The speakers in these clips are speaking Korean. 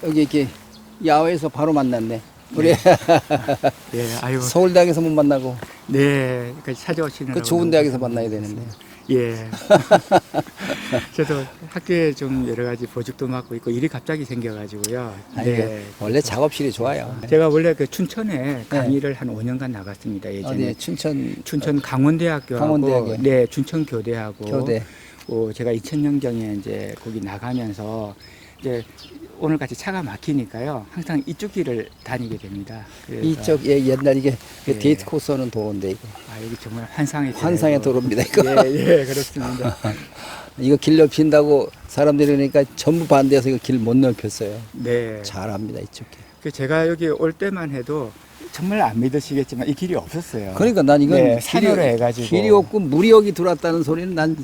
여기 이렇게 야외에서 바로 만났네. 우리 네, 아유, 서울대학에서 못 만나고 네, 찾아오시는 그 좋은 대학에서 만나야 되는데. 예. 저도 학교에 좀 여러 가지 보직도 맡고 있고 일이 갑자기 생겨가지고요. 아니, 원래 작업실이 좋아요. 제가 원래 그 춘천에 강의를 한 5년간 나갔습니다. 예전에 어디 춘천 강원대학교하고 강원대학교. 네, 춘천교대하고 교대. 제가 2000년경에 이제 거기 나가면서 이제 오늘 같이 차가 막히니까요. 항상 이쪽 길을 다니게 됩니다. 그래서 이쪽 옛날 이게 예. 데이트 코스는 도로인데 이거 아, 여기 정말 환상의 환상의 도로고. 도로입니다 이거. 예, 예, 그렇습니다. 이거 길 넓힌다고 사람들이 그러니까 전부 반대해서 이거 길 못 넓혔어요. 네. 잘합니다 이쪽 길. 그 제가 여기 올 때만 해도 정말 안 믿으시겠지만 이 길이 없었어요. 그러니까 난 이건 네, 산으로 해가지고 길이 없고 물이 여기 들어왔다는 소리는 난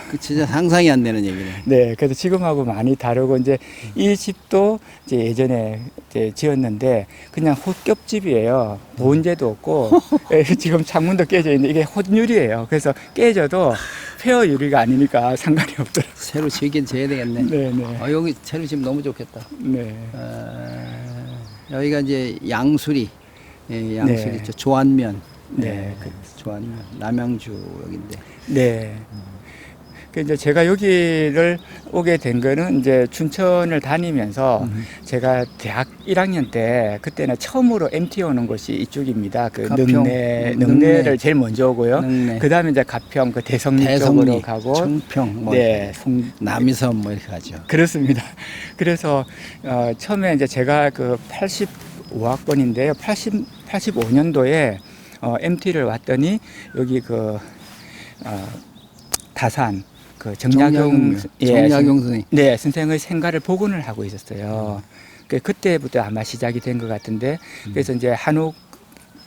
그 진짜 상상이 안 되는 얘기네. 네, 그래서 지금하고 많이 다르고 이제 이 집도 이제 예전에 이제 지었는데 그냥 헛겹집이에요. 보온재도 없고 예, 지금 창문도 깨져 있는데 이게 헛유리예요. 그래서 깨져도 폐허 유리가 아니니까 상관이 없더라고요. 새로 지긴 지어야 되겠네. 네, 네, 여기 새로 지으면 너무 좋겠다. 네, 여기가 이제 양수리, 예, 양수리 네. 저 조안면, 네, 조안면 남양주 여기인데. 네. 그 이제 제가 여기를 오게 된 거는 이제 춘천을 다니면서 제가 대학 1학년 때 그때는 처음으로 MT 오는 곳이 이쪽입니다. 그 가평, 능내를 제일 먼저 오고요. 능내. 그 다음에 이제 가평, 그 대성리 쪽으로 대성리, 가고, 청평, 뭐 네, 남이섬 뭐 이렇게 가죠. 그렇습니다. 그래서 처음에 이제 제가 그 85학번인데요. 85년도에 MT를 왔더니 여기 그 다산 그 정약용 선생님. 네, 선생의 생가를 복원을 하고 있었어요. 그때부터 아마 시작이 된 것 같은데 그래서 이제 한옥이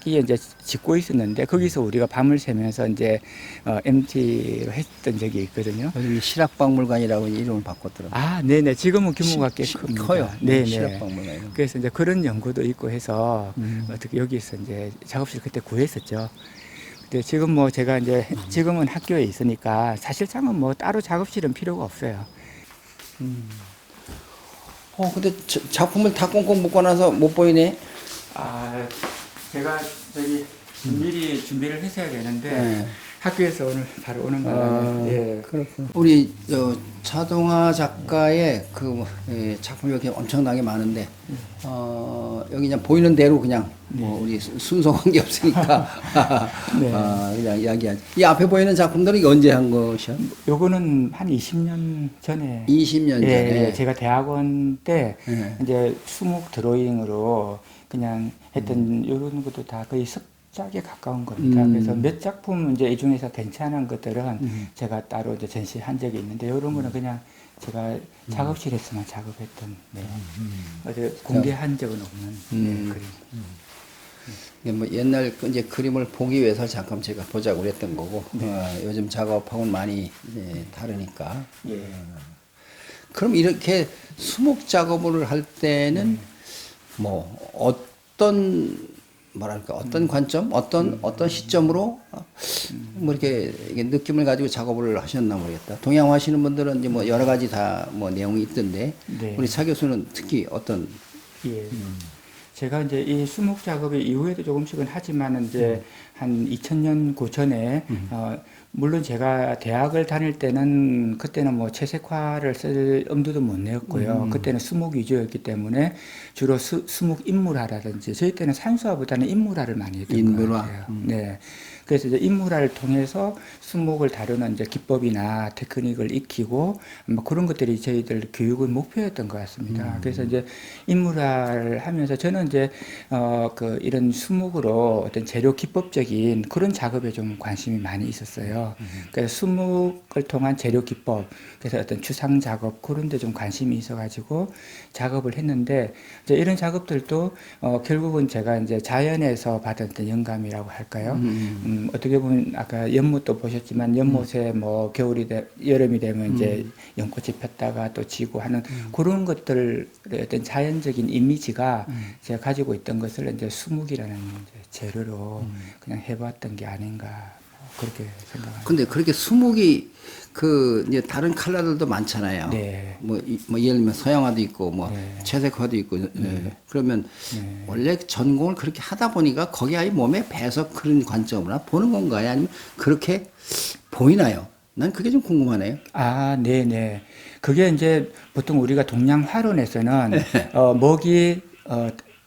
이제 짓고 있었는데 거기서 우리가 밤을 새면서 이제 MT로 했던 적이 있거든요. 요즘 실학박물관이라고 이름을 바꿨더라고요. 아, 네네. 지금은 규모가 꽤 큽니다. 커요. 네네. 실학박물관. 그래서 이제 그런 연구도 있고 해서 어떻게 여기서 이제 작업실 그때 구했었죠. 근데 지금 뭐 제가 이제 지금은 학교에 있으니까 사실상은 뭐 따로 작업실은 필요가 없어요. 근데 작품을 다 꽁꽁 묶어놔서 못 보이네. 아, 제가 저기 미리 준비를 했어야 되는데 네. 학교에서 오늘 바로 오는 바람에 예. 그렇군. 우리 차동화 작가의 작품이 이렇게 엄청나게 많은데 여기 그냥 보이는 대로 그냥 뭐 우리 순서 관계 없으니까 네. 그냥 이야기하지. 이 앞에 보이는 작품들은 이게 언제 한 것이야? 요거는 한 20년 전에 20년 예, 전에. 예, 제가 대학원 때 예. 이제 수목 드로잉으로 그냥 했던 이런 것도 다 거의 습작에 가까운 겁니다. 그래서 몇 작품 이제 이 중에서 괜찮은 것들은 제가 따로 이제 전시한 적이 있는데 이런 거는 그냥 제가 작업실에서만 작업했던 네. 어디 공개한 적은 없는 네, 그림. 이게 뭐 옛날 이제 그림을 보기 위해서 잠깐 제가 보자고 그랬던 거고 요즘 작업하고는 많이 다르니까. 예. 그럼 이렇게 수목 작업을 할 때는 뭐 어떤 관점, 어떤 시점으로 뭐 이렇게 느낌을 가지고 작업을 하셨나 모르겠다. 동양 하시는 분들은 이제 뭐 여러 가지 다 뭐 내용이 있던데 네. 우리 차 교수는 특히 어떤 예. 제가 이제 이 수목 작업이 이후에도 조금씩은 하지만 이제 한 2000년 고전에 물론 제가 대학을 다닐 때는 그때는 뭐 채색화를 쓸 엄두도 못 내었고요. 그때는 수목 위주였기 때문에 주로 수목 인물화라든지 저희 때는 산수화보다는 인물화를 많이 했던 인물화. 것 같아요. 네. 그래서 이제 인물화를 통해서 수목을 다루는 이제 기법이나 테크닉을 익히고 뭐 그런 것들이 저희들 교육의 목표였던 것 같습니다. 그래서 이제 인물화를 하면서 저는 이제 이런 수목으로 어떤 재료 기법적인 그런 작업에 좀 관심이 많이 있었어요. 그래서 수목을 통한 재료 기법, 그래서 어떤 추상 작업 그런 데 좀 관심이 있어가지고 작업을 했는데 이제 이런 작업들도 결국은 제가 이제 자연에서 받았던 영감이라고 할까요? 어떻게 보면 아까 연못도 보셨지만 연못에 뭐 여름이 되면 이제 연꽃이 폈다가 또 지고 하는 그런 것들 어떤 자연적인 이미지가 제가 가지고 있던 것을 이제 수묵이라는 이제 재료로 그냥 해봤던 게 아닌가 그렇게 생각합니다. 근데 그렇게 수목이 그 이제 다른 컬러들도 많잖아요. 네. 뭐 예를 들면 서양화도 있고 뭐 네. 채색화도 있고 그러면 원래 전공을 그렇게 하다 보니까 거기 아예 몸에 배서 그런 관점으로 보는 건가요? 아니면 그렇게 보이나요? 난 그게 좀 궁금하네요. 아, 네네. 그게 이제 보통 우리가 동양 화론에서는 먹이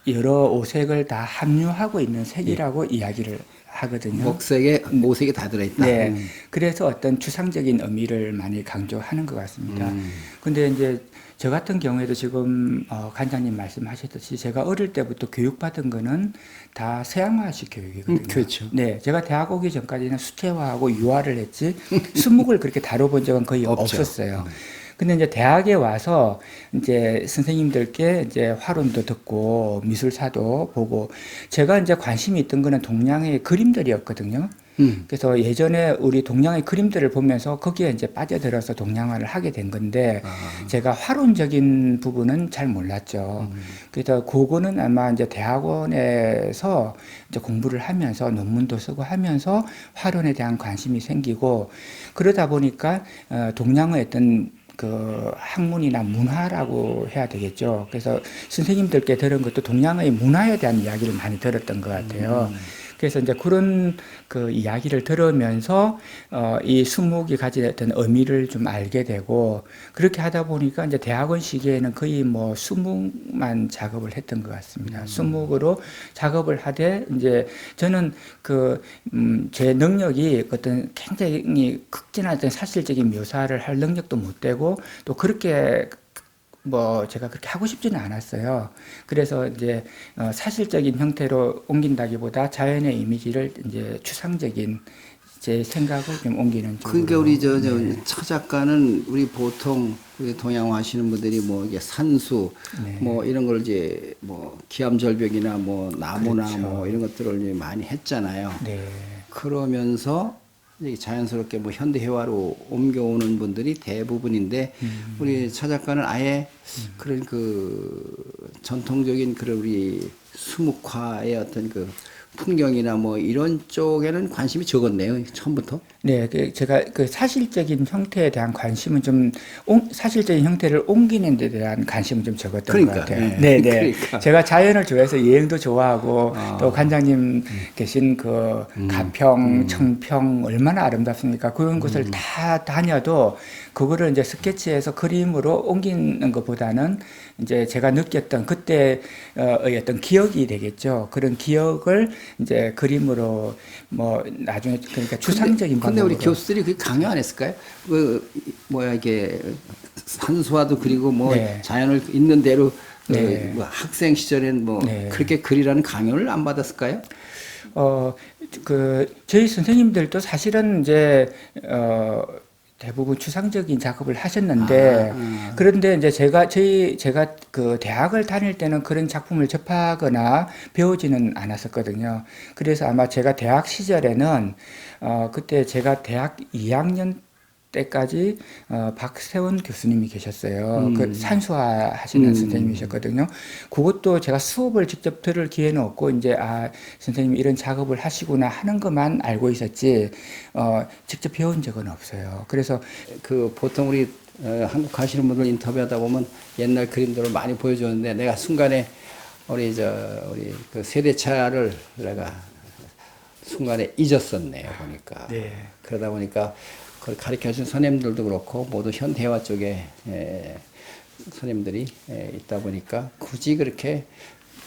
여러 오색을 다 함유하고 있는 색이라고 이야기를 하거든요. 먹색에 모색이 다 들어있다. 네. 그래서 어떤 추상적인 의미를 많이 강조하는 것 같습니다. 근데 이제 저 같은 경우에도 지금 관장님 말씀하셨듯이 제가 어릴 때부터 교육받은 거는 다 서양화식 교육이거든요. 그렇죠. 네. 제가 대학 오기 전까지는 수채화하고 유화를 했지 수목을 그렇게 다뤄본 적은 거의 없죠. 없었어요. 근데 이제 대학에 와서 이제 선생님들께 이제 화론도 듣고 미술사도 보고 제가 이제 관심이 있던 거는 동양의 그림들이었거든요. 그래서 예전에 우리 동양의 그림들을 보면서 거기에 이제 빠져들어서 동양화를 하게 된 건데 제가 화론적인 부분은 잘 몰랐죠. 그래서 그거는 아마 이제 대학원에서 이제 공부를 하면서 논문도 쓰고 하면서 화론에 대한 관심이 생기고 그러다 보니까 동양의 어떤 그 학문이나 문화라고 해야 되겠죠. 그래서 선생님들께 들은 것도 동양의 문화에 대한 이야기를 많이 들었던 것 같아요. 그래서 이제 그런 그 이야기를 들으면서 이 수목이 가진 어떤 의미를 좀 알게 되고 그렇게 하다 보니까 이제 대학원 시기에는 거의 뭐 수목만 작업을 했던 것 같습니다. 수목으로 작업을 하되 이제 저는 그 제 능력이 어떤 굉장히 극진한 사실적인 묘사를 할 능력도 못 되고 또 그렇게 뭐 제가 그렇게 하고 싶지는 않았어요. 그래서 이제 사실적인 형태로 옮긴다기보다 자연의 이미지를 이제 추상적인 제 생각을 좀 옮기는 쪽으로. 그러니까 우리 차 작가는 우리 보통 우리 동양화 하시는 분들이 뭐 이게 산수 뭐 이런 걸 이제 뭐 기암절벽이나 뭐 나무나 그렇죠. 뭐 이런 것들을 이제 많이 했잖아요. 네. 그러면서 이제 자연스럽게 뭐 현대회화로 옮겨오는 분들이 대부분인데 우리 차 작가는 아예 그런 그 전통적인 그런 우리 수묵화의 어떤 그 풍경이나 뭐 이런 쪽에는 관심이 적었네요. 처음부터. 네, 제가 그 사실적인 형태에 대한 관심은 좀 사실적인 형태를 옮기는 데 대한 관심은 좀 적었던 것 같아요. 네, 네. 그러니까. 제가 자연을 좋아해서 여행도 좋아하고 또 관장님 계신 그 가평, 청평 얼마나 아름답습니까? 그런 곳을 다 다녀도 그거를 이제 스케치해서 그림으로 옮기는 것보다는 이제 제가 느꼈던 그때의 어떤 기억이 되겠죠. 그런 기억을 이제 그림으로 뭐 나중에 그러니까 추상적인 근데 우리 방법으로. 교수들이 그 강요 안 했을까요? 그 뭐야 이게 산수화도 그리고 뭐 네. 자연을 있는 대로 네. 뭐 학생 시절엔 뭐 네. 그렇게 그리라는 강요를 안 받았을까요? 저희 선생님들도 사실은 이제 대부분 추상적인 작업을 하셨는데 그런데 이제 제가 그 대학을 다닐 때는 그런 작품을 접하거나 배우지는 않았었거든요. 그래서 아마 제가 대학 시절에는 그때 제가 대학 2학년 때까지 박세원 교수님이 계셨어요. 그 산수화 하시는 선생님이셨거든요. 그것도 제가 수업을 직접 들을 기회는 없고 이제 선생님 이런 작업을 하시구나 하는 것만 알고 있었지 직접 배운 적은 없어요. 그래서 그 보통 우리 한국 가시는 분들 인터뷰하다 보면 옛날 그림들을 많이 보여주는데 내가 순간에 우리 그 세대차를 내가 순간에 잊었었네요 보니까. 네. 그러다 보니까 그걸 가르쳐준 선생님들도 그렇고 모두 현대화 쪽에 선생님들이 있다 보니까 굳이 그렇게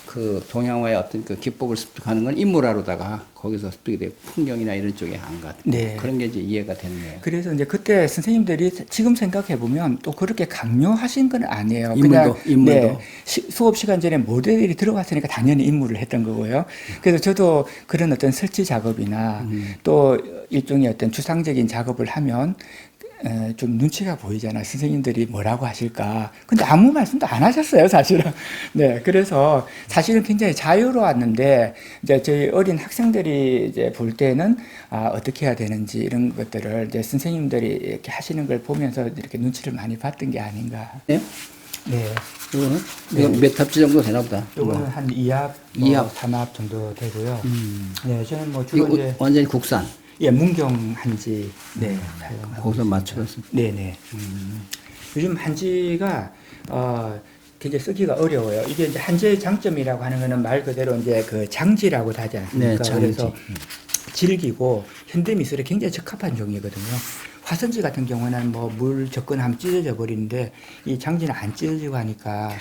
그 동양화의 어떤 그 기법을 습득하는 건 인물화로다가 거기서 습득이 되고 풍경이나 이런 쪽에 안 가고 네. 그런 게 이제 이해가 됐네요. 그래서 이제 그때 선생님들이 지금 생각해 보면 또 그렇게 강요하신 건 아니에요. 인물도. 네, 수업 시간 전에 모델들이 들어갔으니까 당연히 인물을 했던 거고요. 그래서 저도 그런 어떤 설치 작업이나 또 일종의 어떤 추상적인 작업을 하면 좀 눈치가 보이잖아요. 선생님들이 뭐라고 하실까. 근데 아무 말씀도 안 하셨어요, 사실은. 네. 그래서 사실은 굉장히 자유로웠는데, 이제 저희 어린 학생들이 이제 볼 때는, 어떻게 해야 되는지 이런 것들을 이제 선생님들이 이렇게 하시는 걸 보면서 이렇게 눈치를 많이 봤던 게 아닌가. 네? 네. 이거는? 이거 몇 합지 정도 되나 보다. 이거는 한 2합, 2합. 3합 정도 되고요. 네. 저는 뭐 주로 이거 이제. 완전히 국산. 예, 문경 한지 네 사용하고 거기서 있습니다. 맞춰서. 네네. 요즘 한지가 굉장히 쓰기가 어려워요. 이게 이제 한지의 장점이라고 하는 거는 말 그대로 이제 그 장지라고 하지 않습니까? 네, 장지. 그래서 질기고 현대 미술에 굉장히 적합한 종이거든요. 화선지 같은 경우는 뭐 물 접근하면 찢어져 버리는데 이 장지는 안 찢어지고 하니까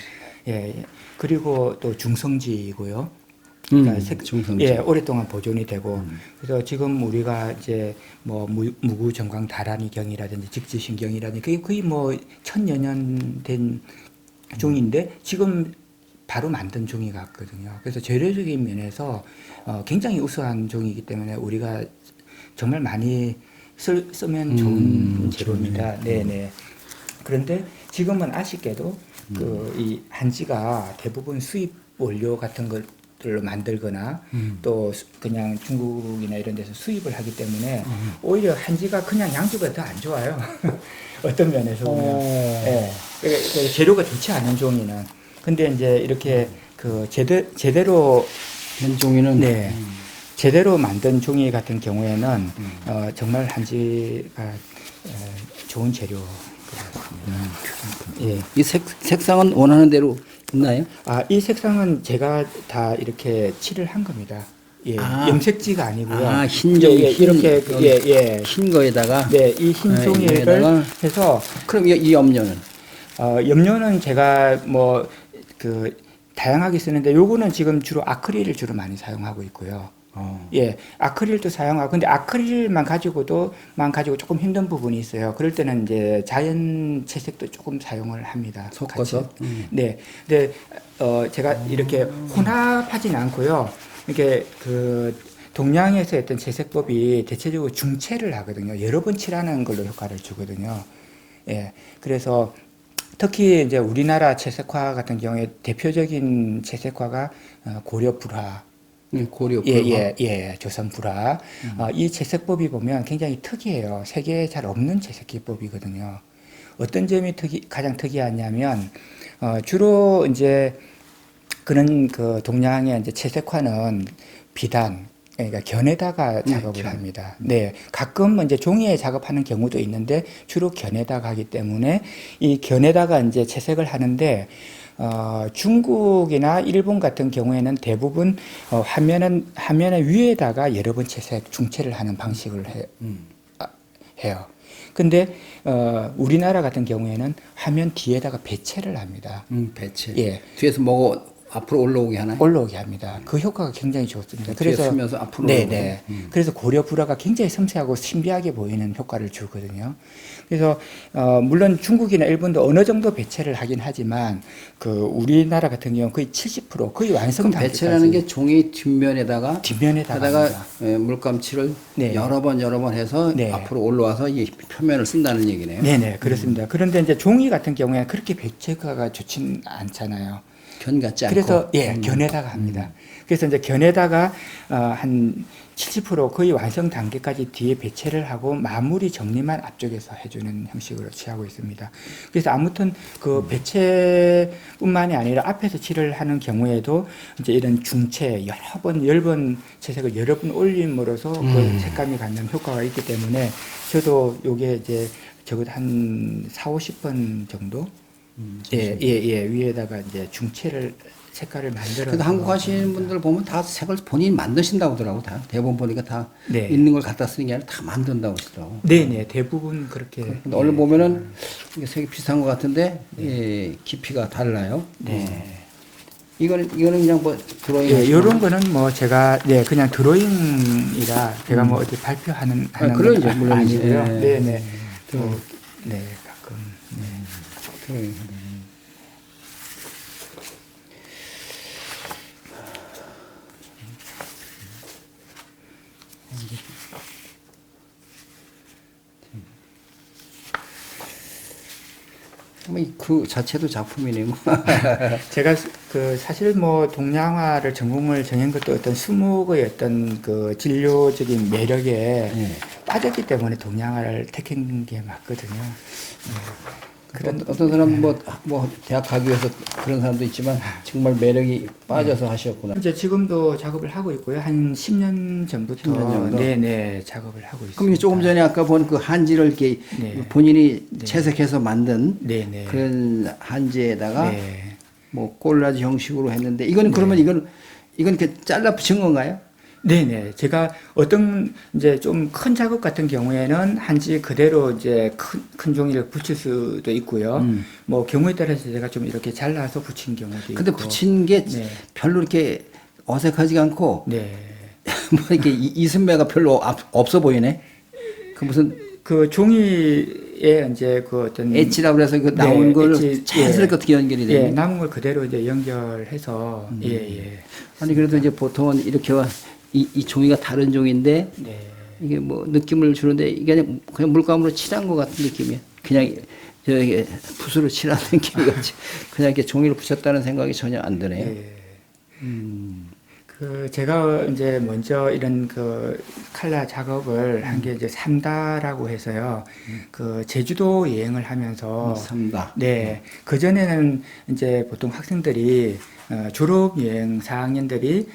예. 그리고 또 중성지이고요. 그러니까 중성지. 예, 오랫동안 보존이 되고 그래서 지금 우리가 이제 뭐 무구정광 다란이경이라든지 직지신경이라든지 그게 거의 뭐 천여 년 된 종인데 지금 바로 만든 종이 같거든요. 그래서 재료적인 면에서 굉장히 우수한 종이기 때문에 우리가 정말 많이 쓰면 좋은 재료입니다. 네네. 그런데 지금은 아쉽게도 그 이 한지가 대부분 수입 원료 같은 것들로 만들거나 또 그냥 중국이나 이런 데서 수입을 하기 때문에 오히려 한지가 그냥 양주보다 더 안 좋아요. 어떤 면에서 보면. 예. 그러니까 재료가 좋지 않은 종이는. 근데 이제 이렇게 그 제대로 된 종이는 네. 제대로 만든 종이 같은 경우에는 정말 한지가 좋은 재료 같습니다. 예. 이 색상은 원하는 대로 있나요? 이 색상은 제가 다 이렇게 칠을 한 겁니다. 예. 아. 염색지가 아니고요. 흰 종이 예, 이렇게 예. 흰 거에다가. 네, 이 흰 종이를 여기다가. 해서 그럼 이 염료는 염료는 제가 뭐 그 다양하게 쓰는데 요거는 지금 주로 아크릴을 주로 많이 사용하고 있고요. 예, 아크릴도 사용하고, 근데 아크릴만 가지고 조금 힘든 부분이 있어요. 그럴 때는 이제 자연 채색도 조금 사용을 합니다. 섞어서. 같이. 네, 근데 제가 이렇게 혼합하진 않고요. 이렇게 그 동양에서 했던 채색법이 대체적으로 중채를 하거든요. 여러 번 칠하는 걸로 효과를 주거든요. 예, 그래서 특히 이제 우리나라 채색화 같은 경우에 대표적인 채색화가 고려 불화. 고려 예, 조선 불화. 이 채색법이 보면 굉장히 특이해요. 세계에 잘 없는 채색 기법이거든요. 어떤 점이 가장 특이하냐면, 주로 이제 그런 그 동양의 이제 채색화는 비단, 그러니까 견에다가 작업을 합니다. 네. 가끔 이제 종이에 작업하는 경우도 있는데 주로 견에다가 하기 때문에 이 견에다가 이제 채색을 하는데 중국이나 일본 같은 경우에는 대부분 화면의 위에다가 여러 번 채색, 중채를 하는 방식을 해요. 근데 우리나라 같은 경우에는 화면 뒤에다가 배채를 합니다. 배채. 예. 뒤에서 뭐가 앞으로 올라오게 하나요? 올라오게 합니다. 그 효과가 굉장히 좋습니다. 그래서 쓰면서 앞으로 네네. 그래서 고려 불화가 굉장히 섬세하고 신비하게 보이는 효과를 주거든요. 그래서 물론 중국이나 일본도 어느 정도 배치를 하긴 하지만 그 우리나라 같은 경우 거의 70% 거의 완성 단계까지. 배채라는 게 종이 뒷면에다가 합니다. 물감칠을 네. 여러 번 해서 네. 앞으로 올라와서 이 표면을 쓴다는 얘기네요. 네네 그렇습니다. 그런데 이제 종이 같은 경우에 그렇게 배치가 좋진 않잖아요. 견 같지 않고. 그래서 견에다가 합니다. 그래서 이제 견에다가 한 70% 거의 완성 단계까지 뒤에 배치를 하고 마무리 정리만 앞쪽에서 해주는 형식으로 취하고 있습니다. 그래서 아무튼 그 배치뿐만이 아니라 앞에서 칠을 하는 경우에도 이제 이런 중채 여러 번 10번 채색을 여러 번 올림으로써 그 색감이 갖는 효과가 있기 때문에 저도 요게 이제 적어도 한 40-50번 정도 위에다가 이제 중채를 색깔을 만들어. 그래도 한국 하시는 분들 보면 다 색을 본인이 만드신다고 하더라고. 다 대본 보니까 다 네. 있는 걸 갖다 쓰는 게 아니라 다 만든다고 하시더라고. 네네 대부분 그렇게. 근데 얼른 보면은 이게 색이 비슷한 것 같은데 깊이가 달라요. 네. 이거는 그냥 뭐 드로잉. 이런 거는 뭐 제가 그냥 드로잉이라 제가 뭐 어디 발표하는 그러죠, 건 물론 아니고요. 예. 네네. 가끔. 드로잉. 그 자체도 작품이네요. 제가 그 사실 뭐 동양화를 전공을 정한 것도 어떤 수목의 어떤 그 진료적인 매력에 빠졌기 때문에 동양화를 택한 게 맞거든요. 어떤 사람은 뭐 대학 가기 위해서 그런 사람도 있지만 정말 매력이 빠져서 하셨구나. 이제 지금도 작업을 하고 있고요. 한 10년 전부터 10년 정도? 네네 작업을 하고 있습니다. 그럼 조금 전에 아까 본 그 한지를 이렇게 네. 본인이 채색해서 만든 네네. 그런 한지에다가 네. 뭐 꼴라지 형식으로 했는데 이거는 그러면 이건 이렇게 잘라 붙인 건가요? 네네. 제가 어떤 이제 좀 큰 작업 같은 경우에는 한지 그대로 이제 큰 종이를 붙일 수도 있고요. 뭐 경우에 따라서 제가 좀 이렇게 잘라서 붙인 경우도 근데 있고. 붙인 게 네. 별로 이렇게 어색하지가 않고 네. 뭐 이렇게 이순매가 별로 없어 보이네. 그 무슨 그 종이에 이제 그 어떤 엣지라고 그래서 그 나온 걸 엣지, 자연스럽게 어떻게 연결이 되네. 예, 남은 걸 그대로 이제 연결해서 예. 아니 그래도 이제 보통은 이렇게 이 종이가 다른 종인데 네. 이게 뭐 느낌을 주는데 이게 그냥 물감으로 칠한 것 같은 느낌이야. 그냥 저기 붓으로 칠한 느낌이지. 그냥 이렇게 종이를 붙였다는 생각이 전혀 안 드네요. 예. 그 제가 이제 먼저 이런 그 칼라 작업을 한 게 이제 삼다라고 해서요. 그 제주도 여행을 하면서 삼다. 네. 그전에는 이제 보통 학생들이 졸업 여행 4학년들이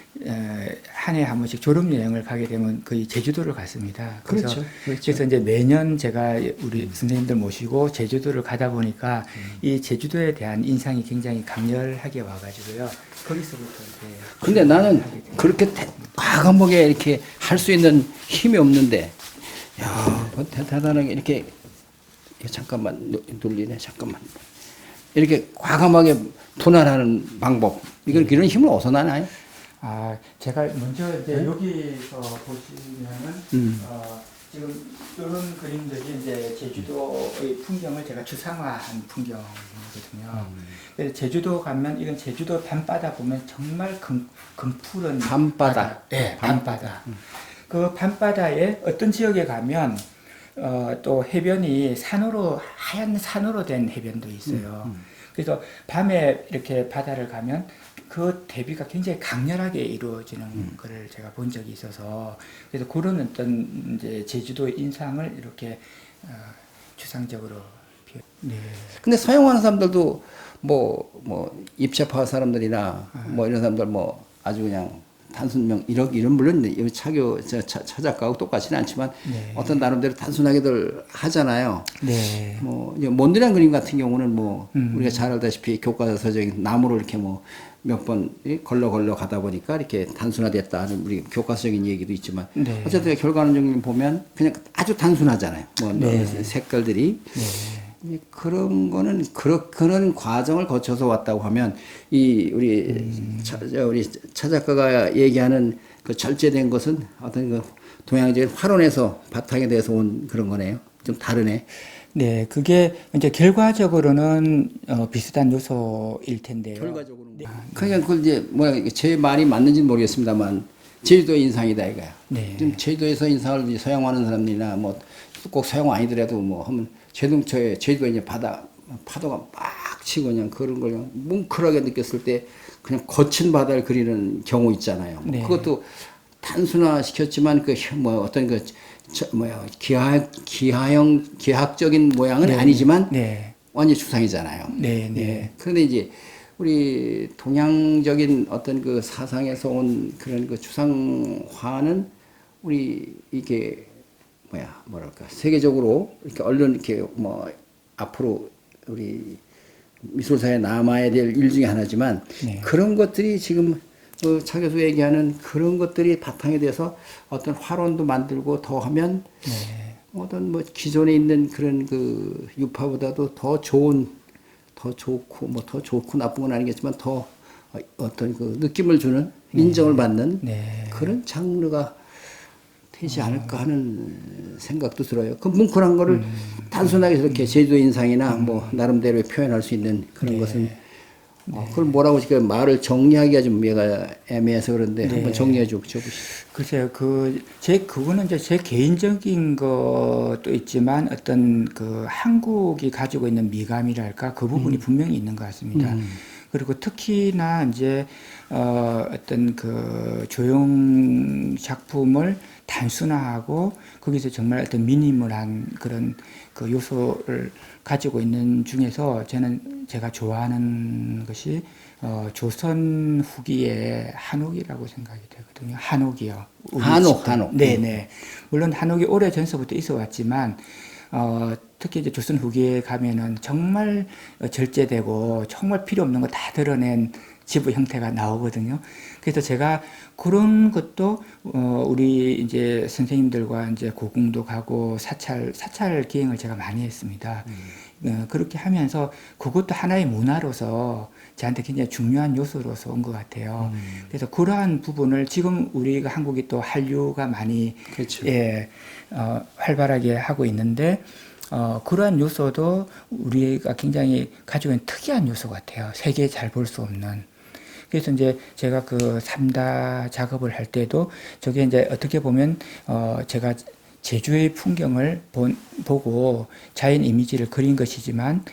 한 해 한 번씩 졸업 여행을 가게 되면 거의 제주도를 갔습니다. 그렇죠. 그래서 이제 매년 제가 우리 선생님들 모시고 제주도를 가다 보니까 이 제주도에 대한 인상이 굉장히 강렬하게 와가지고요. 거기서부터 이제 근데 나는 그렇게 과감하게 이렇게 할 수 있는 힘이 없는데, 야, 대단하게 이렇게 잠깐만 눌리네, 잠깐만. 이렇게 과감하게 분할하는 방법, 이런 힘을 어디서 나나요? 아, 제가 먼저 이제 여기서 보시면은 지금 이런 그림들이 이제 제주도의 풍경을 제가 추상화한 풍경이거든요. 그래서 제주도 가면 이건 제주도 밤바다 보면 정말 금푸른 밤바다. 네, 밤바다. 그 밤바다에 어떤 지역에 가면 또 해변이 산으로 하얀 산으로 된 해변도 있어요. 그래서 밤에 이렇게 바다를 가면 그 대비가 굉장히 강렬하게 이루어지는 거를 제가 본 적이 있어서 그래서 그런 어떤 이제 제주도의 인상을 이렇게 추상적으로 네. 근데 사용하는 사람들도 뭐 입체파 사람들이나 뭐 이런 사람들 뭐 아주 그냥 단순명 이런 물론 차교 차작가하고 똑같지는 않지만 네. 어떤 나름대로 단순하게들 하잖아요. 네. 뭐 이제 몬드리안 그림 같은 경우는 뭐 우리가 잘 알다시피 교과서적인 나무를 이렇게 뭐 몇 번 걸러 가다 보니까 이렇게 단순화됐다 하는 우리 교과서적인 얘기도 있지만 네. 어쨌든 결과론적인 보면 그냥 아주 단순하잖아요. 뭐 네. 색깔들이 네. 그런 거는 그런 과정을 거쳐서 왔다고 하면 이 우리 우리 차 작가가 얘기하는 그 절제된 것은 어떤 그 동양적인 화론에서 바탕에 대해서 온 그런 거네요. 좀 다르네. 네, 그게 이제 결과적으로는 비슷한 요소일 텐데요. 결과적으로. 네. 그러니까 그 이제 뭐야 제 말이 맞는지는 모르겠습니다만 제주도의 인상이다 이거야. 네. 좀 제주도에서 인상을 서양하는 사람들이나 뭐 꼭 서양 아니더라도 뭐 하면 제주도에 이제 파도가 막 치고 그냥 그런 걸 그냥 뭉클하게 느꼈을 때 그냥 거친 바다를 그리는 경우 있잖아요. 네. 그것도 단순화 시켰지만 그 뭐 어떤 그 기하학적인 모양은 네. 아니지만 네. 완전 추상이잖아요. 네, 네. 예. 그런데 이제 우리 동양적인 어떤 그 사상에서 온 그런 그 추상화는 우리 이게 뭐랄까 세계적으로 이렇게 얼른 이렇게 뭐 앞으로 우리 미술사에 남아야 될 일 중에 하나지만 네. 그런 것들이 지금 차 교수 얘기하는 그런 것들이 바탕에 대해서 어떤 화론도 만들고 더하면 네. 어떤 뭐 기존에 있는 그런 그 유파보다도 더 좋고 뭐 더 좋고 나쁜 건 아니겠지만 더 어떤 그 느낌을 주는 인정을 받는 네. 그런 장르가 되지 않을까 하는 생각도 들어요. 그 뭉클한 거를 단순하게 저렇게 제주도 인상이나 뭐 나름대로 표현할 수 있는 그런 것은 그걸 뭐라고 지금 말을 정리하기가 좀 얘가 애매해서 그런데 한번 정리해 줘 보시죠. 글쎄요, 그거는 이제 제 개인적인 것도 있지만 어떤 그 한국이 가지고 있는 미감이랄까 그 부분이 분명히 있는 것 같습니다. 그리고 특히나 이제 어떤 그 조형 작품을 단순하고 거기서 정말 어떤 미니멀한 그런 그 요소를 가지고 있는 중에서 제가 좋아하는 것이 조선 후기의 한옥이라고 생각이 되거든요. 한옥이요. 한옥. 네네. 물론 한옥이 오래 전서부터 있어 왔지만 특히 이제 조선 후기에 가면은 정말 절제되고 정말 필요 없는 거 다 드러낸 지부 형태가 나오거든요. 그래서 제가 그런 것도 우리 이제 선생님들과 이제 고궁도 가고 사찰 기행을 제가 많이 했습니다. 그렇게 하면서 그것도 하나의 문화로서 저한테 굉장히 중요한 요소로서 온 것 같아요. 그래서 그러한 부분을 지금 우리가 한국이 또 한류가 많이 그렇죠. 예, 활발하게 하고 있는데 그러한 요소도 우리가 굉장히 가지고 있는 특이한 요소 같아요. 세계에 잘 볼 수 없는. 그래서 이제 제가 그 삼다 작업을 할 때도 저게 이제 어떻게 보면 제가 제주의 풍경을 보고 자연 이미지를 그린 것이지만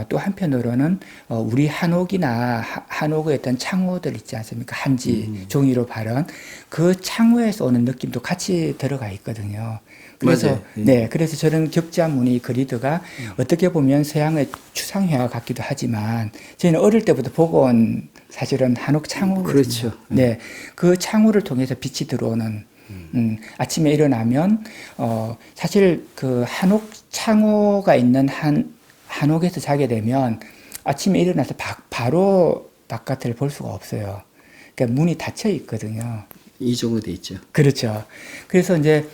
또 한편으로는 우리 한옥이나 한옥의 어떤 창호들 있지 않습니까? 한지 종이로 바른 그 창호에서 오는 느낌도 같이 들어가 있거든요. 그래서 맞아요. 네, 그래서 저는 격자 무늬 그리드가 어떻게 보면 서양의 추상회화 같기도 하지만 저희는 어릴 때부터 보고 온 사실은 한옥 창호거든요. 그렇죠. 네, 그 창호를 통해서 빛이 들어오는. 아침에 일어나면 사실 그 한옥 창호가 있는 한옥에서 자게 되면 아침에 일어나서 바로 바깥을 볼 수가 없어요. 그러니까 문이 닫혀 있거든요. 이 정도 돼 있죠. 그렇죠. 그래서 이제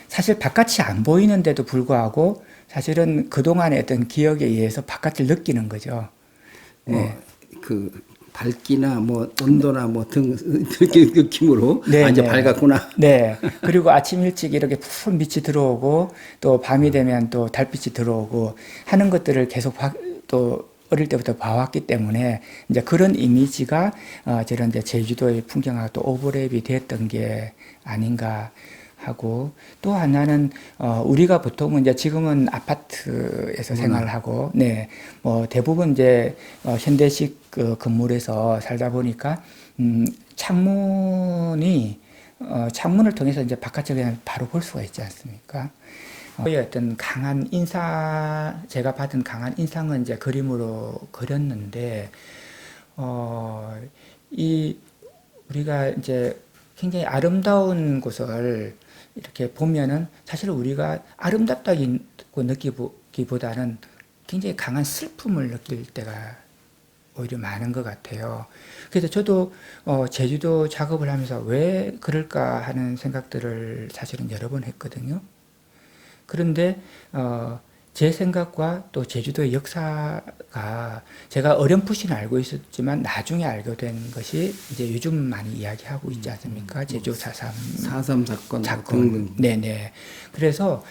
사실 바깥이 안 보이는데도 불구하고 사실은 그동안의 어떤 기억에 의해서 바깥을 느끼는 거죠. 네. 그 밝기나 뭐 온도나 뭐 등 느낌으로 네, 이제 네. 밝았구나. 네. 그리고 아침 일찍 이렇게 푸른 빛이 들어오고 또 밤이 되면 또 달빛이 들어오고 하는 것들을 계속 또 어릴 때부터 봐왔기 때문에 이제 그런 이미지가 저런 이제 제주도의 풍경하고 또 오버랩이 됐던 게 아닌가 하고 또 하나는 우리가 보통은 이제 지금은 아파트에서 생활을 하고 네 뭐 대부분 이제 현대식 그 건물에서 살다 보니까 창문을 통해서 이제 바깥을 그냥 바로 볼 수가 있지 않습니까? 어떤 강한 제가 받은 강한 인상은 이제 그림으로 그렸는데 우리가 이제 굉장히 아름다운 곳을 이렇게 보면은 사실 우리가 아름답다고 느끼기보다는 굉장히 강한 슬픔을 느낄 때가 오히려 많은 것 같아요. 그래서 저도 제주도 작업을 하면서 왜 그럴까 하는 생각들을 사실은 여러 번 했거든요. 그런데 제 생각과 또 제주도의 역사가 제가 어렴풋이는 알고 있었지만 나중에 알게 된 것이 이제 요즘 많이 이야기하고 있지 않습니까? 제주 4.3 4.3 사건 등등. 네네. 그래서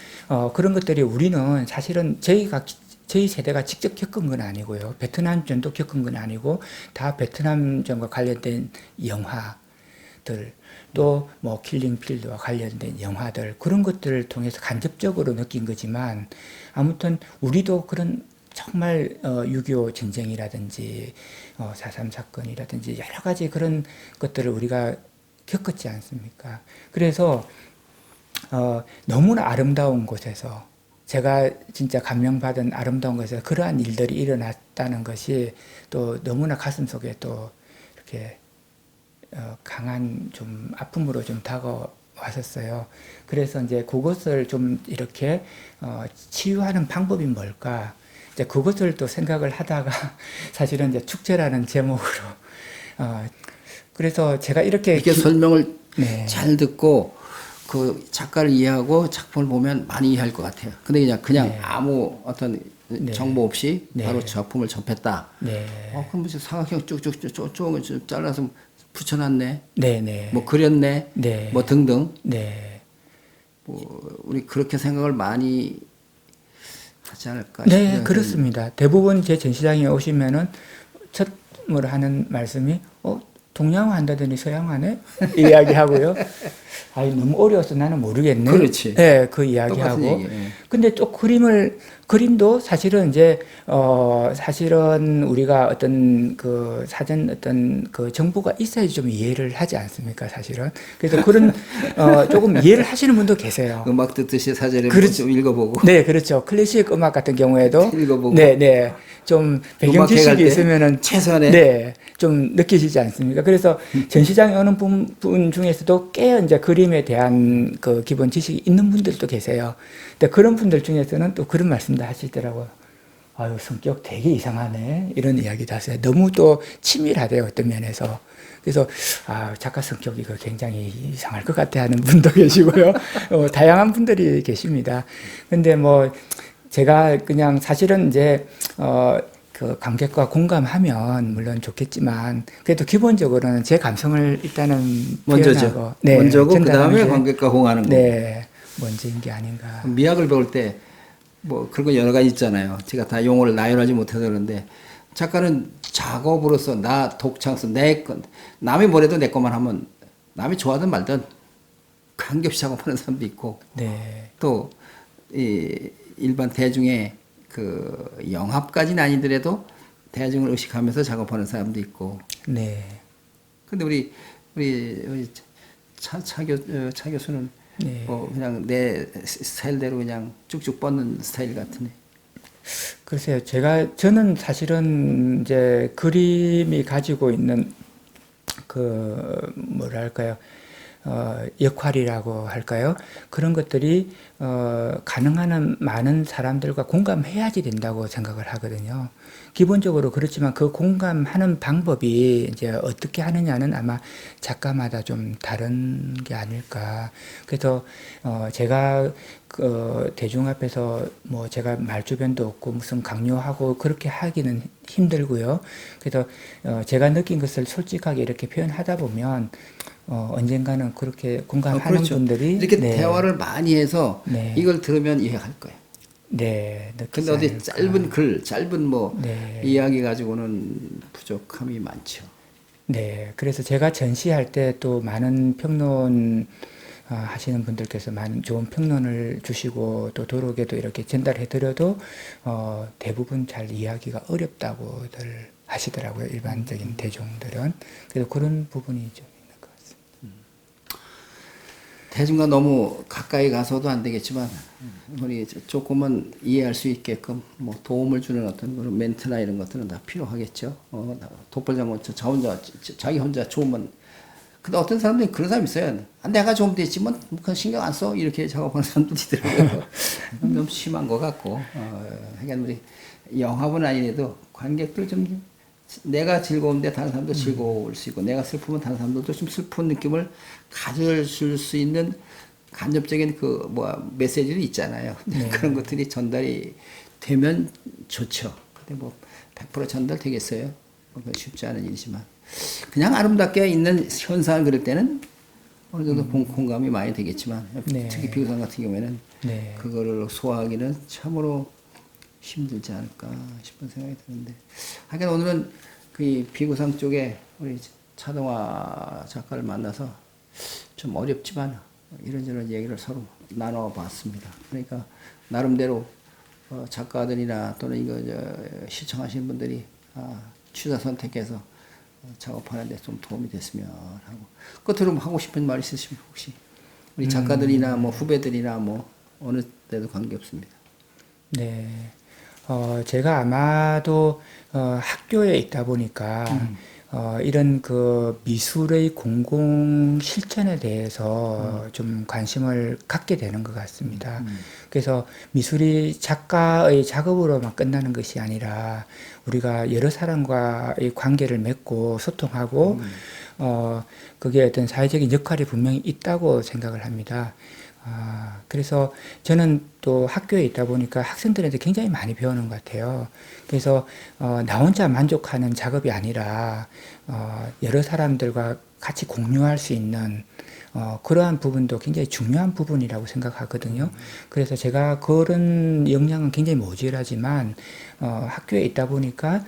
그런 것들이 우리는 사실은 저희 세대가 직접 겪은 건 아니고요. 베트남전도 겪은 건 아니고 다 베트남전과 관련된 영화들 또 뭐 킬링필드와 관련된 영화들 그런 것들을 통해서 간접적으로 느낀 거지만 아무튼 우리도 그런 정말 6.25 전쟁이라든지 4.3 사건이라든지 여러 가지 그런 것들을 우리가 겪었지 않습니까? 그래서 너무나 아름다운 곳에서 제가 진짜 감명받은 아름다운 곳에서 그러한 일들이 일어났다는 것이 또 너무나 가슴속에 또 이렇게 강한 좀 아픔으로 좀 다가왔었어요. 그래서 이제 그것을 좀 이렇게 치유하는 방법이 뭘까? 이제 그것을 또 생각을 하다가 사실은 이제 축제라는 제목으로 그래서 제가 이렇게 설명을 네. 잘 듣고 그 작가를 이해하고 작품을 보면 많이 이해할 것 같아요. 근데 그냥 네. 아무 어떤 네. 정보 없이 네. 바로 작품을 접했다. 네. 그럼 무슨 사각형 쭉쭉 잘라서 붙여놨네. 네네. 뭐 그렸네. 네. 뭐 등등. 네. 뭐 우리 그렇게 생각을 많이 하지 않을까 네, 싶어요. 그렇습니다. 대부분 제 전시장에 오시면은 첫으로 하는 말씀이 동양화 한다더니 서양화네? 이야기하고요. 아이 너무 어려워서 나는 모르겠네. 그렇지. 네, 그 똑같은 이야기하고. 얘기예요. 예. 근데 또 그림도 사실은 이제 사실은 우리가 어떤 그 사전 어떤 그 정보가 있어야지 좀 이해를 하지 않습니까, 사실은. 그래서 그런 조금 이해를 하시는 분도 계세요. 음악 듣듯이 사전에 그렇지. 좀 읽어보고 네, 그렇죠. 클래식 음악 같은 경우에도 읽어보고 네, 네. 좀 배경 음악회 갈 지식이 때 있으면은 최소한의 네, 좀 느끼시지 않습니까? 그래서 전시장에 오는 분 중에서도 꽤 이제 그림에 대한 그 기본 지식이 있는 분들도 계세요. 근데 그런 분들 중에서는 또 그런 말씀도 하시더라고요. 아유, 성격 되게 이상하네. 이런 이야기도 하세요. 너무 또 치밀하대요, 어떤 면에서. 그래서, 작가 성격이 굉장히 이상할 것 같아 하는 분도 계시고요. 다양한 분들이 계십니다. 근데 뭐, 제가 그냥 사실은 이제, 그 관객과 공감하면 물론 좋겠지만, 그래도 기본적으로는 제 감성을 일단은 먼저죠. 표현하고, 네, 먼저고 그 전달하는 다음에 게, 관객과 호응하는 거. 네, 먼저인 게 아닌가. 미학을 배울 때 뭐 그런 거 여러 가지 있잖아요. 제가 다 용어를 나열하지 못해서 그런데 작가는 작업으로서 나 독창성 내 것, 남이 뭐래도 내 것만 하면 남이 좋아하든 말든 관계없이 작업하는 사람도 있고 네, 또 이 일반 대중의 그 영합까지는 아니더라도 대중을 의식하면서 작업하는 사람도 있고. 네, 근데 우리 차 교수는 네. 뭐 그냥 내 스타일대로 그냥 쭉쭉 뻗는 스타일 같으네. 글쎄요, 저는 사실은 이제 그림이 가지고 있는 그, 뭐랄까요, 역할이라고 할까요? 그런 것들이, 가능한 한 많은 사람들과 공감해야지 된다고 생각을 하거든요. 기본적으로 그렇지만 그 공감하는 방법이 이제 어떻게 하느냐는 아마 작가마다 좀 다른 게 아닐까. 그래서, 제가 대중 앞에서 뭐 제가 말주변도 없고 무슨 강요하고 그렇게 하기는 힘들고요. 그래서 제가 느낀 것을 솔직하게 이렇게 표현하다 보면 언젠가는 그렇게 공감하는 그렇죠. 분들이 이렇게 네, 대화를 많이 해서 네, 이걸 들으면 이해할 거예요. 네, 느끼지 근데 어디 않을까. 짧은 글, 짧은 뭐 네. 이야기 가지고는 부족함이 많죠. 네, 그래서 제가 전시할 때 또 많은 평론 하시는 분들께서 많은 좋은 평론을 주시고 또 도로에도 이렇게 전달해 드려도 대부분 잘 이해하기가 어렵다고들 하시더라고요. 일반적인 대중들은. 그래서 그런 부분이 좀 있는 것 같습니다. 대중과 너무 가까이 가서도 안 되겠지만 우리 조금은 이해할 수 있게끔 뭐 도움을 주는 어떤 그런 멘트나 이런 것들은 다 필요하겠죠. 독불장군 자기 혼자 좋으면 근데 어떤 사람들이 그런 사람이 있어요. 내가 좀 됐지 뭐 그건 신경 안 써 이렇게 작업하는 사람들이 있더라고요. 좀 심한 것 같고 하여간 우리 영합은 아니래도 관객들 좀 내가 즐거운데 다른 사람도 즐거울 수 있고 내가 슬프면 다른 사람들도 좀 슬픈 느낌을 가져줄 수 있는 간접적인 그 메시지도 있잖아요. 네. 그런 것들이 전달이 되면 좋죠. 근데 뭐 100% 전달되겠어요? 그건 쉽지 않은 일이지만 그냥 아름답게 있는 현상을 그릴 때는 어느 정도 공감이 많이 되겠지만 네. 특히 비구상 같은 경우에는 네. 그거를 소화하기는 참으로 힘들지 않을까 싶은 생각이 드는데 하여간 오늘은 그 비구상 쪽에 우리 차동화 작가를 만나서 좀 어렵지만 이런저런 얘기를 서로 나눠봤습니다. 그러니까 나름대로 작가들이나 또는 이거 시청하시는 분들이 취사 선택해서 작업하는데 좀 도움이 됐으면 하고 끝으로 하고 싶은 말 있으시면 혹시 우리 작가들이나 뭐 후배들이나 뭐 어느 때도 관계없습니다. 네. 제가 아마도 학교에 있다 보니까 이런 그 미술의 공공 실천에 대해서 좀 관심을 갖게 되는 것 같습니다. 그래서 미술이 작가의 작업으로만 끝나는 것이 아니라 우리가 여러 사람과의 관계를 맺고 소통하고 그게 어떤 사회적인 역할이 분명히 있다고 생각을 합니다. 그래서 저는 또 학교에 있다 보니까 학생들한테 굉장히 많이 배우는 것 같아요. 그래서 나 혼자 만족하는 작업이 아니라 여러 사람들과 같이 공유할 수 있는 그러한 부분도 굉장히 중요한 부분이라고 생각하거든요. 그래서 제가 그런 역량은 굉장히 모자라지만 학교에 있다 보니까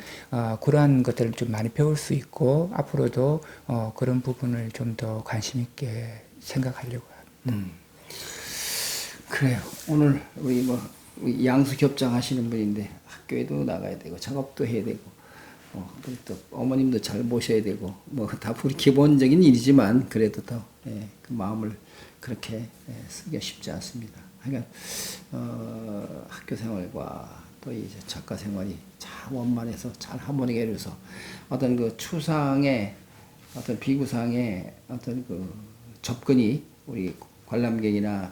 그러한 것들을 좀 많이 배울 수 있고 앞으로도 그런 부분을 좀 더 관심 있게 생각하려고 합니다. 그래요. 오늘 우리 양수겹장 하시는 분인데 학교에도 나가야 되고 작업도 해야 되고 그리고 또 어머님도 잘 모셔야 되고 뭐 다 기본적인 일이지만 그래도 더 그 마음을 그렇게 쓰기가 쉽지 않습니다. 그러니까 학교 생활과 또 이제 작가 생활이 잘 원만해서 잘 하모니가 이루어서 어떤 그 추상의 어떤 비구상의 어떤 그 접근이 우리 관람객이나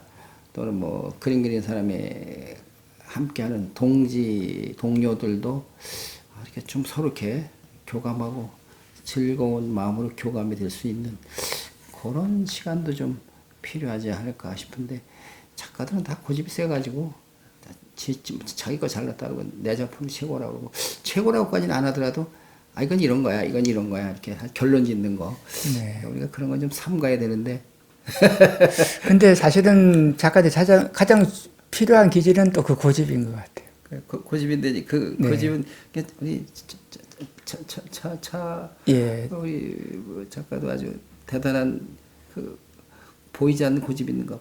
또는 뭐 그림 그리는 사람의 함께하는 동료들도 이렇게 좀 서로 이렇게 교감하고 즐거운 마음으로 교감이 될 수 있는 그런 시간도 좀 필요하지 않을까 싶은데 작가들은 다 고집이 세가지고 자기 거 잘났다 그러고 내 작품이 최고라고 그러고 최고라고까지는 안 하더라도 이건 이런 거야 이건 이런 거야 이렇게 결론 짓는 거 네. 우리가 그런 건 좀 삼가야 되는데 근데 사실은 작가들 가장 필요한 기질은 또 그 고집인 것 같아요. 고집인데 그 네. 고집은 우리 예. 우리 작가도 아주 대단한 그 보이지 않는 고집이 있는가 봐.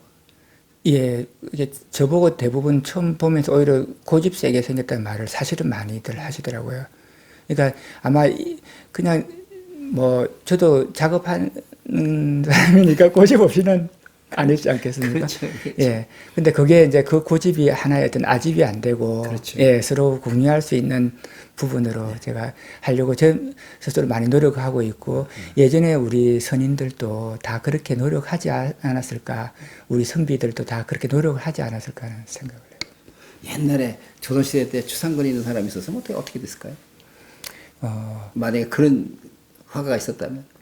예, 이게 저보고 대부분 처음 보면서 오히려 고집 세게 생겼다는 말을 사실은 많이들 하시더라고요. 그러니까 아마 그냥 뭐 저도 작업하는 사람이니까 고집 없이는 아니지 않겠습니까? 그렇죠, 그렇죠. 예. 근데 그게 이제 그 고집이 하나의 어떤 아집이 안 되고, 그렇죠. 예, 서로 공유할 수 있는 부분으로 제가 하려고 저 스스로 많이 노력하고 있고, 예전에 우리 선인들도 다 그렇게 노력하지 않았을까, 우리 선비들도 다 그렇게 노력을 하지 않았을까 하는 생각을 해요. 옛날에 조선시대 때 추상 그리는 사람이 있었으면 어떻게 됐을까요? 만약에 그런 화가가 있었다면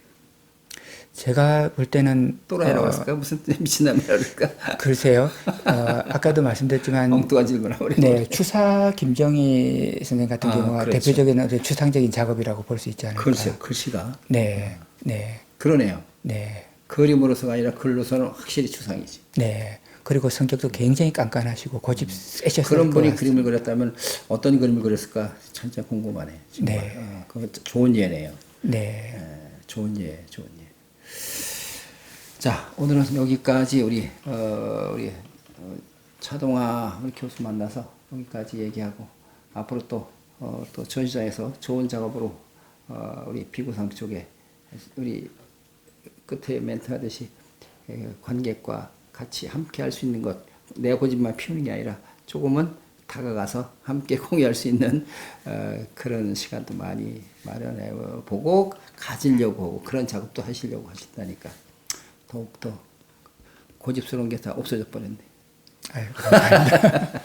제가 볼 때는 또라이라고 했을까? 무슨 미친놈이라고 그럴까? 글쎄요. 아까도 말씀드렸지만 엉뚱한 질문을 하고 네, 추사 김정희 선생 같은 경우가 그렇죠. 대표적인 어떤 추상적인 작업이라고 볼 수 있지 않을까. 글쎄요, 글씨가 네, 네, 그러네요. 네, 그림으로서가 아니라 글로서는 확실히 추상이지. 네. 그리고 성격도 굉장히 깐깐하시고 고집 세셨을 그런 것 분이 같습니다. 그림을 그렸다면 어떤 그림을 그렸을까 진짜 궁금하네. 정말. 네. 그거 좋은 예네요. 네, 좋은 예, 좋은 예. 자, 오늘은 여기까지 우리 차동아 우리 교수 만나서 여기까지 얘기하고 앞으로 또 전시장에서 좋은 작업으로 우리 비구상 쪽에 우리 끝에 멘트 하듯이 관객과 같이 함께 할 수 있는 것, 내 고집만 피우는 게 아니라 조금은 다가가서 함께 공유할 수 있는 그런 시간도 많이 마련해 보고 가지려고 하고 그런 작업도 하시려고 하신다니까 더욱더 고집스러운 게 다 없어져 버렸네. 아유, 감사합니다.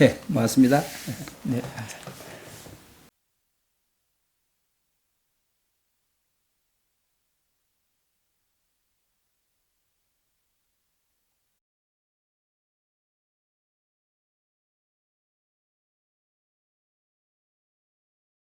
예, 고맙습니다. 네, 감사합니다.